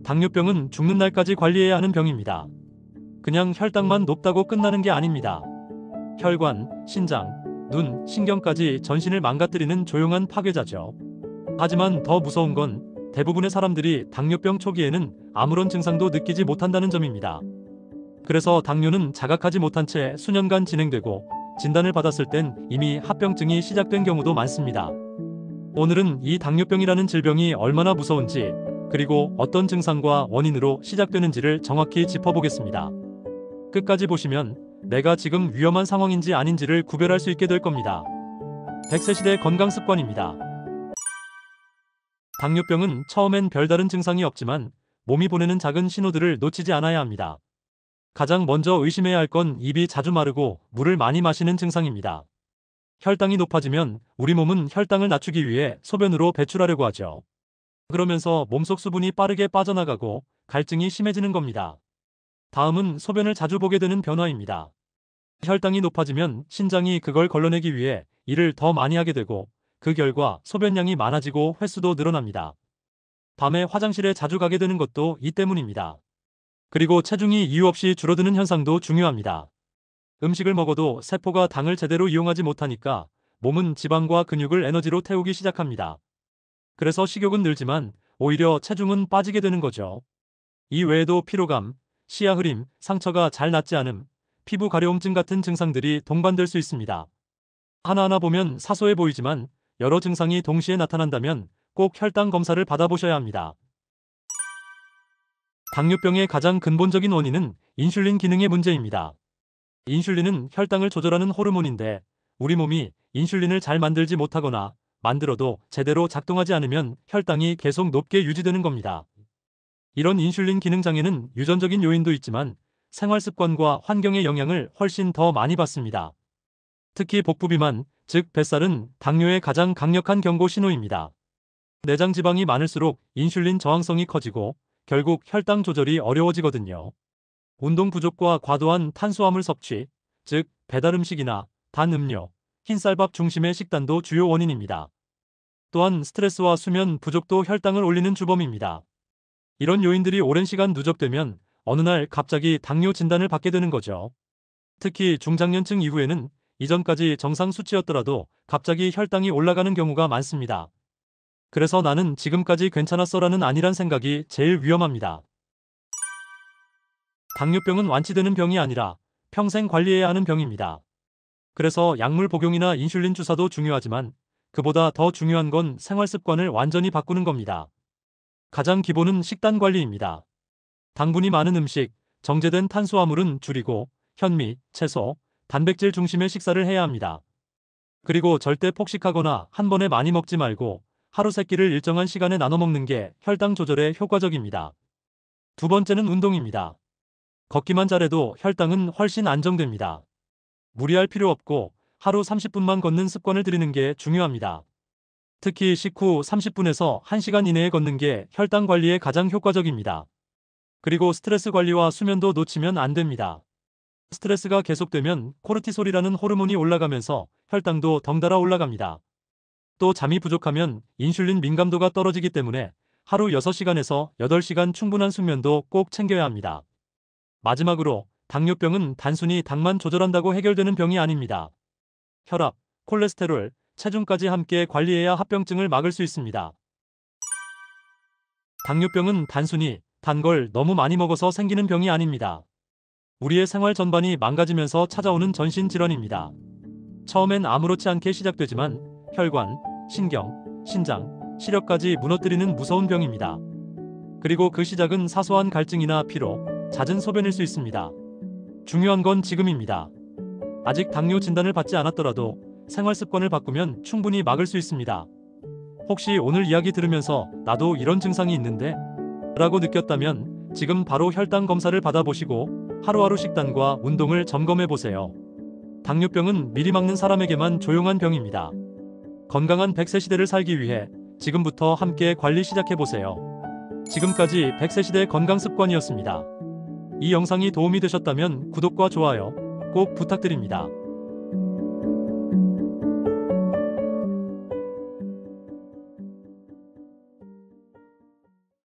당뇨병은 죽는 날까지 관리해야 하는 병입니다. 그냥 혈당만 높다고 끝나는 게 아닙니다. 혈관, 신장, 눈, 신경까지 전신을 망가뜨리는 조용한 파괴자죠. 하지만 더 무서운 건 대부분의 사람들이 당뇨병 초기에는 아무런 증상도 느끼지 못한다는 점입니다. 그래서 당뇨는 자각하지 못한 채 수년간 진행되고 진단을 받았을 땐 이미 합병증이 시작된 경우도 많습니다. 오늘은 이 당뇨병이라는 질병이 얼마나 무서운지, 그리고 어떤 증상과 원인으로 시작되는지를 정확히 짚어보겠습니다. 끝까지 보시면 내가 지금 위험한 상황인지 아닌지를 구별할 수 있게 될 겁니다. 100세 시대 건강 습관입니다. 당뇨병은 처음엔 별다른 증상이 없지만 몸이 보내는 작은 신호들을 놓치지 않아야 합니다. 가장 먼저 의심해야 할 건 입이 자주 마르고 물을 많이 마시는 증상입니다. 혈당이 높아지면 우리 몸은 혈당을 낮추기 위해 소변으로 배출하려고 하죠. 그러면서 몸속 수분이 빠르게 빠져나가고 갈증이 심해지는 겁니다. 다음은 소변을 자주 보게 되는 변화입니다. 혈당이 높아지면 신장이 그걸 걸러내기 위해 일을 더 많이 하게 되고 그 결과 소변량이 많아지고 횟수도 늘어납니다. 밤에 화장실에 자주 가게 되는 것도 이 때문입니다. 그리고 체중이 이유 없이 줄어드는 현상도 중요합니다. 음식을 먹어도 세포가 당을 제대로 이용하지 못하니까 몸은 지방과 근육을 에너지로 태우기 시작합니다. 그래서 식욕은 늘지만 오히려 체중은 빠지게 되는 거죠. 이 외에도 피로감, 시야 흐림, 상처가 잘 낫지 않음, 피부 가려움증 같은 증상들이 동반될 수 있습니다. 하나하나 보면 사소해 보이지만 여러 증상이 동시에 나타난다면 꼭 혈당 검사를 받아보셔야 합니다. 당뇨병의 가장 근본적인 원인은 인슐린 기능의 문제입니다. 인슐린은 혈당을 조절하는 호르몬인데 우리 몸이 인슐린을 잘 만들지 못하거나 만들어도 제대로 작동하지 않으면 혈당이 계속 높게 유지되는 겁니다. 이런 인슐린 기능 장애는 유전적인 요인도 있지만 생활 습관과 환경의 영향을 훨씬 더 많이 받습니다. 특히 복부 비만, 즉 뱃살은 당뇨의 가장 강력한 경고 신호입니다. 내장 지방이 많을수록 인슐린 저항성이 커지고 결국 혈당 조절이 어려워지거든요. 운동 부족과 과도한 탄수화물 섭취, 즉 배달 음식이나 단 음료, 흰쌀밥 중심의 식단도 주요 원인입니다. 또한 스트레스와 수면 부족도 혈당을 올리는 주범입니다. 이런 요인들이 오랜 시간 누적되면 어느 날 갑자기 당뇨 진단을 받게 되는 거죠. 특히 중장년층 이후에는 이전까지 정상 수치였더라도 갑자기 혈당이 올라가는 경우가 많습니다. 그래서 나는 지금까지 괜찮았어라는 아니란 생각이 제일 위험합니다. 당뇨병은 완치되는 병이 아니라 평생 관리해야 하는 병입니다. 그래서 약물 복용이나 인슐린 주사도 중요하지만 그보다 더 중요한 건 생활 습관을 완전히 바꾸는 겁니다. 가장 기본은 식단 관리입니다. 당분이 많은 음식, 정제된 탄수화물은 줄이고 현미, 채소, 단백질 중심의 식사를 해야 합니다. 그리고 절대 폭식하거나 한 번에 많이 먹지 말고 하루 세 끼를 일정한 시간에 나눠 먹는 게 혈당 조절에 효과적입니다. 두 번째는 운동입니다. 걷기만 잘해도 혈당은 훨씬 안정됩니다. 무리할 필요 없고 하루 30분만 걷는 습관을 들이는 게 중요합니다. 특히 식후 30분에서 1시간 이내에 걷는 게 혈당 관리에 가장 효과적입니다. 그리고 스트레스 관리와 수면도 놓치면 안 됩니다. 스트레스가 계속되면 코르티솔이라는 호르몬이 올라가면서 혈당도 덩달아 올라갑니다. 또 잠이 부족하면 인슐린 민감도가 떨어지기 때문에 하루 6시간에서 8시간 충분한 숙면도 꼭 챙겨야 합니다. 마지막으로 당뇨병은 단순히 당만 조절한다고 해결되는 병이 아닙니다. 혈압, 콜레스테롤, 체중까지 함께 관리해야 합병증을 막을 수 있습니다. 당뇨병은 단순히 단 걸 너무 많이 먹어서 생기는 병이 아닙니다. 우리의 생활 전반이 망가지면서 찾아오는 전신질환입니다. 처음엔 아무렇지 않게 시작되지만 혈관, 신경, 신장, 시력까지 무너뜨리는 무서운 병입니다. 그리고 그 시작은 사소한 갈증이나 피로, 잦은 소변일 수 있습니다. 중요한 건 지금입니다. 아직 당뇨 진단을 받지 않았더라도 생활 습관을 바꾸면 충분히 막을 수 있습니다. 혹시 오늘 이야기 들으면서 나도 이런 증상이 있는데? 라고 느꼈다면 지금 바로 혈당 검사를 받아보시고 하루하루 식단과 운동을 점검해보세요. 당뇨병은 미리 막는 사람에게만 조용한 병입니다. 건강한 100세 시대를 살기 위해 지금부터 함께 관리 시작해보세요. 지금까지 100세 시대 건강습관이었습니다. 이 영상이 도움이 되셨다면 구독과 좋아요 꼭 부탁드립니다.